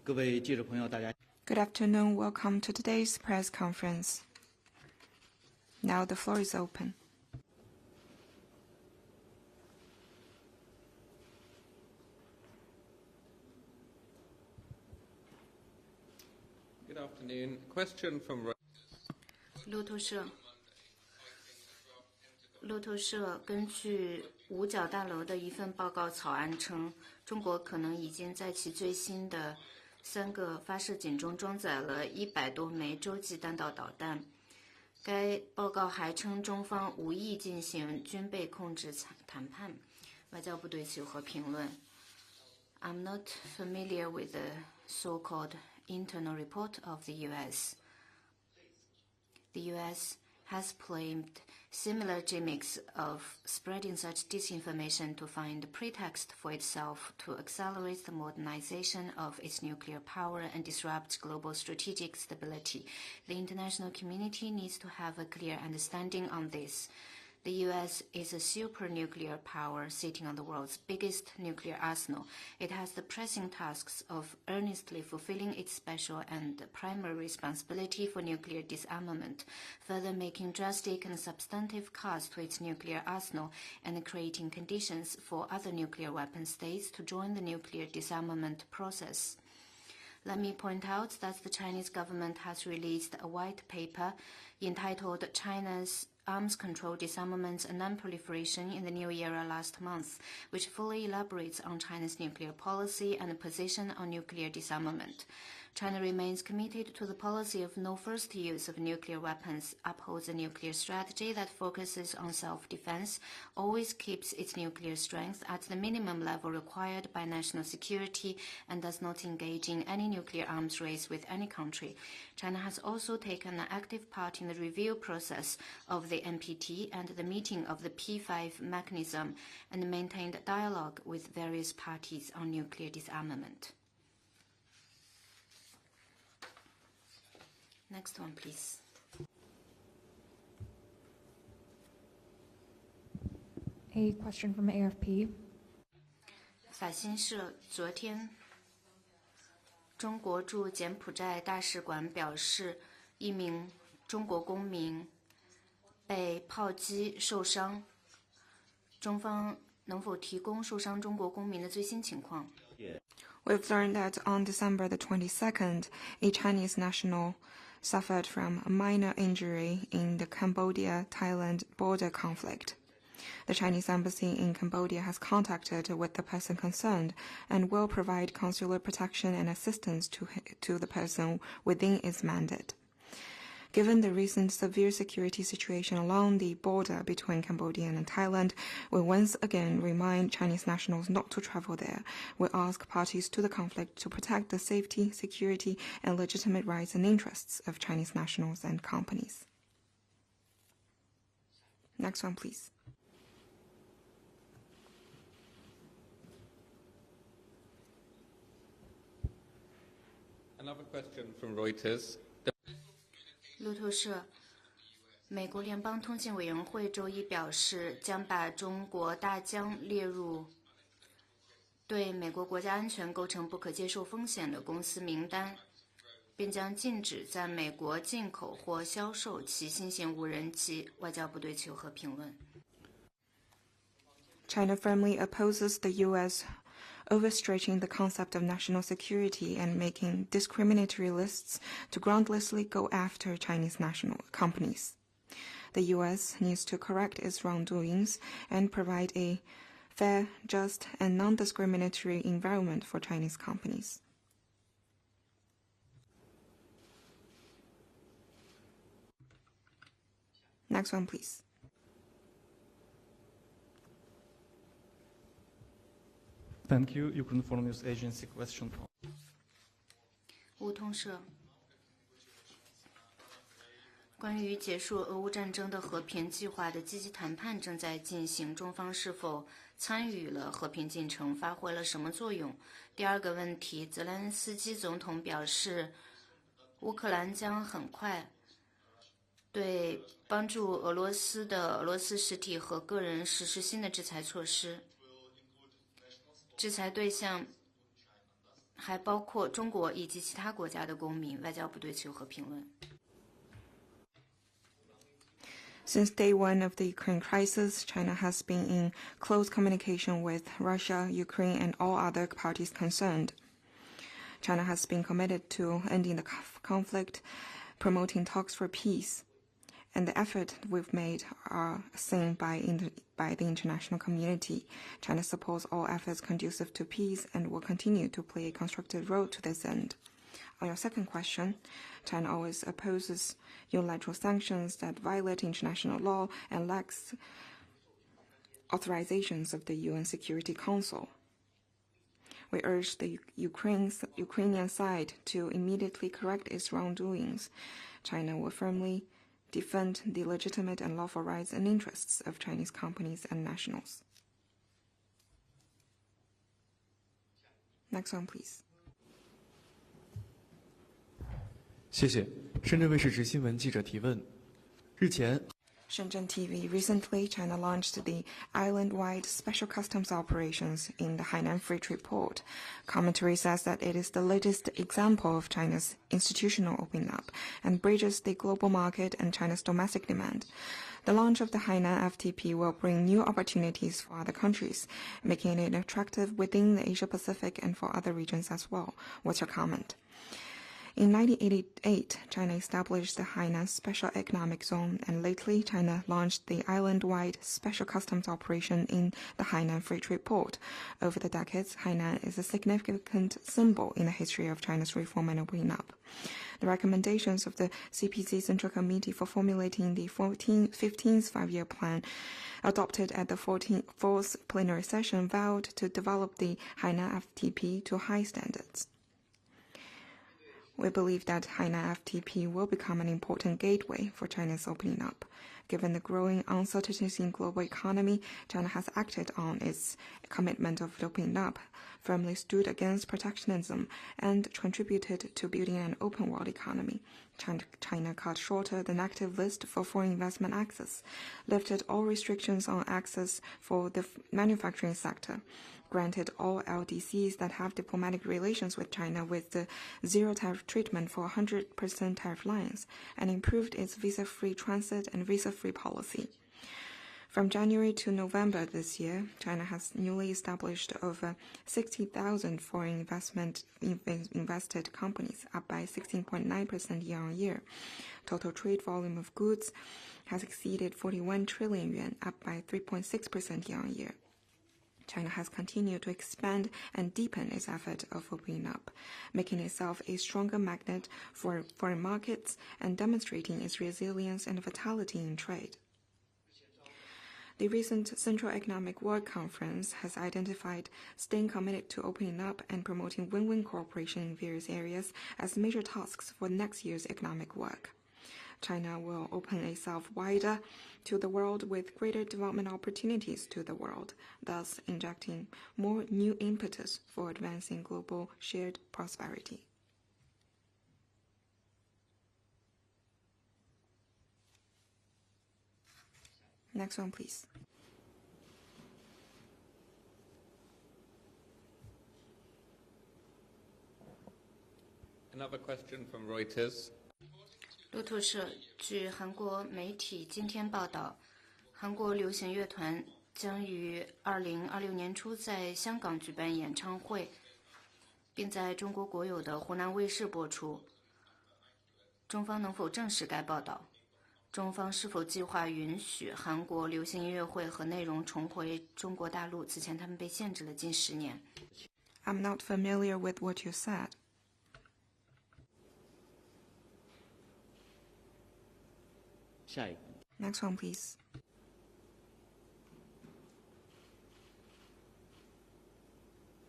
各位记者朋友，大家。Good afternoon. Welcome to today's press conference. Now the floor is open. Good afternoon. Question from 路透社根据五角大楼的一份报告草案称，中国可能已经在其最新的3个发射井中装载了100多枚洲际弹道导弹。该报告还称，中方无意进行军备控制谈判。外交部对此有何评论？ I'm not familiar with the so-called internal report of the U.S. The U.S. has claimed similar gimmicks of spreading such disinformation to find a pretext for itself to accelerate the modernization of its nuclear power and disrupt global strategic stability. The international community needs to have a clear understanding on this. The U.S. is a super nuclear power sitting on the world's biggest nuclear arsenal. It has the pressing tasks of earnestly fulfilling its special and primary responsibility for nuclear disarmament, further making drastic and substantive cuts to its nuclear arsenal, and creating conditions for other nuclear weapon states to join the nuclear disarmament process. Let me point out that the Chinese government has released a white paper entitled China's Arms Control, Disarmament and Non-Proliferation in the New Era last month, which fully elaborates on China's nuclear policy and position on nuclear disarmament. China remains committed to the policy of no first use of nuclear weapons, upholds a nuclear strategy that focuses on self-defense, always keeps its nuclear strength at the minimum level required by national security, and does not engage in any nuclear arms race with any country. China has also taken an active part in the review process of the NPT and the meeting of the P5 mechanism, and maintained dialogue with various parties on nuclear disarmament. Next one, please. A question from AFP. 法新社昨天，中国驻柬埔寨大使馆表示，一名中国公民被炮击受伤。中方能否提供受伤中国公民的最新情况？ We've learned that on December the 22nd, a Chinese national suffered from a minor injury in the Cambodia-Thailand border conflict. The Chinese embassy in Cambodia has contacted with the person concerned and will provide consular protection and assistance to the person within its mandate. Given the recent severe security situation along the border between Cambodia and Thailand, we once again remind Chinese nationals not to travel there. We ask parties to the conflict to protect the safety, security, and legitimate rights and interests of Chinese nationals and companies. Next one, please. Another question from Reuters. 路透社，美国联邦通信委员会周一表示，将把中国大疆列入对美国国家安全构成不可接受风险的公司名单，并将禁止在美国进口或销售其新型无人机。外交部对此有何评论？ China firmly opposes the U.S. overstretching the concept of national security and making discriminatory lists to groundlessly go after Chinese national companies. The U.S. needs to correct its wrongdoings and provide a fair, just, and non-discriminatory environment for Chinese companies. Next one, please. Thank you. Ukraine Foreign News Agency question. 乌通社，关于结束俄乌战争的和平计划的积极谈判正在进行，中方是否参与了和平进程，发挥了什么作用？第二个问题，泽连斯基总统表示，乌克兰将很快对帮助俄罗斯的俄罗斯实体和个人实施新的制裁措施。制裁对象还包括中国以及其他国家的公民。外交部对此有何评论？ Since day one of the Ukraine crisis, China has been in close communication with Russia, Ukraine, and all other parties concerned. China has been committed to ending the conflict, promoting talks for peace, and the effort we've made are seen by the international community. China supports all efforts conducive to peace and will continue to play a constructive role to this end. On your second question, China always opposes unilateral sanctions that violate international law and lacks authorizations of the UN Security Council. We urge the Ukrainian side to immediately correct its wrongdoings. China will firmly defend the legitimate and lawful rights and interests of Chinese companies and nationals. Next one, please. 谢谢。深圳卫视执新闻记者提问：日前， Shenzhen TV, recently China launched the island-wide special customs operations in the Hainan Free Trade Port. Commentary says that it is the latest example of China's institutional opening up and bridges the global market and China's domestic demand. The launch of the Hainan FTP will bring new opportunities for other countries, making it attractive within the Asia-Pacific and for other regions as well. What's your comment? In 1988, China established the Hainan Special Economic Zone, and lately China launched the island-wide special customs operation in the Hainan Free Trade Port. Over the decades, Hainan is a significant symbol in the history of China's reform and opening up. The recommendations of the CPC Central Committee for formulating the 15th five-year plan adopted at the 4th plenary session vowed to develop the Hainan FTP to high standards. We believe that Hainan FTP will become an important gateway for China's opening up. Given the growing uncertainties in global economy, China has acted on its commitment of opening up, firmly stood against protectionism, and contributed to building an open world economy. China cut shorter the negative list for foreign investment access, lifted all restrictions on access for the manufacturing sector, granted all LDCs that have diplomatic relations with China with the zero tariff treatment for 100% tariff lines, and improved its visa-free transit and visa-free policy. From January to November this year, China has newly established over 60,000 foreign invested companies, up by 16.9% year-on-year. Total trade volume of goods has exceeded 41 trillion yuan, up by 3.6% year-on-year. China has continued to expand and deepen its effort of opening up, making itself a stronger magnet for foreign markets and demonstrating its resilience and vitality in trade. The recent Central Economic Work Conference has identified staying committed to opening up and promoting win-win cooperation in various areas as major tasks for next year's economic work. China will open itself wider to the world with greater development opportunities to the world, thus injecting more new impetus for advancing global shared prosperity. Next one, please. Another question from Reuters. 路透社据韩国媒体今天报道，韩国流行乐团将于2026年初在香港举办演唱会，并在中国国有的湖南卫视播出。中方能否证实该报道？中方是否计划允许韩国流行音乐会和内容重回中国大陆？此前他们被限制了近10年。I'm not familiar with what you said. 下一个。 Next one, please.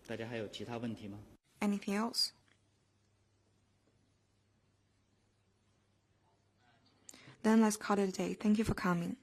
大家还有其他问题吗？ Anything else? Then let's call it a day. Thank you for coming.